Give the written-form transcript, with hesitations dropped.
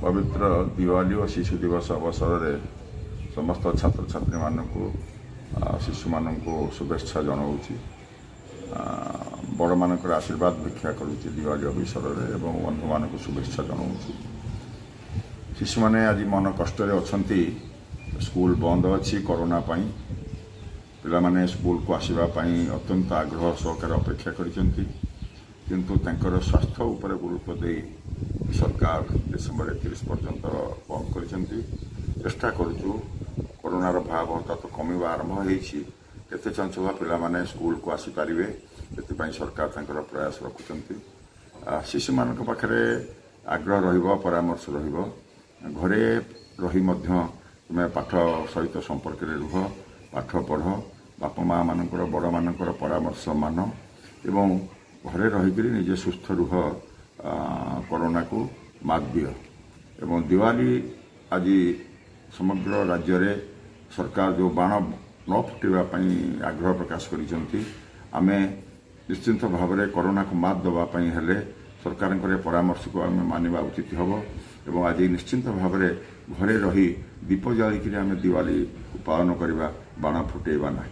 पवित्र दिवाली और शिशु दिवस अवसर में समस्त छात्र छात्री मानक शिशु मानक शुभेच्छा जनाऊँगी बड़ मानक आशीर्वाद भिक्षा करुच्ची दिवाली अवसर में बंधु मानक शुभेच्छा जनाऊँगी शिशु मैंने आज मन कष्ट अच्छा स्कूल बंद अच्छी कोरोना पिला माने स्कूल को आसवाई अत्यंत आग्रह सहकार अपेक्षा किंतु तांकर स्वास्थ्य उपर गुरुत्व दे सरकार डिसेम्बर 31 पर्यंत बंद कर चेष्टा करुचु कोरोनार भयावहता तो कमिवा आरंभ होते चंचल पिला माने स्कूल को आसीपारे से सरकार तांकर प्रयास रखुंट शिशु मान पाखे आग्रह ररामर्श घरे रही तुम्हें पाठ सहित संपर्क रुह पाठ पढ़ बापा माँ मानकर बड़ मानकर परामर्श मान एवं घरे रहीकि निजे सुस्थ रुह कोरोना को मात दियो एवं दिवाली आज समग्र राज्य रे सरकार जो बाण न फुटापी आग्रह प्रकाश करें निश्चिंत भाव में कोरोना को मात देवाई हेले सरकार परामर्श को आम मानवा उचित हम एवं आज निश्चिंत भाव में घरे रही दीप जालिक दिवाली पालन करवा बाण फुटेबा ना।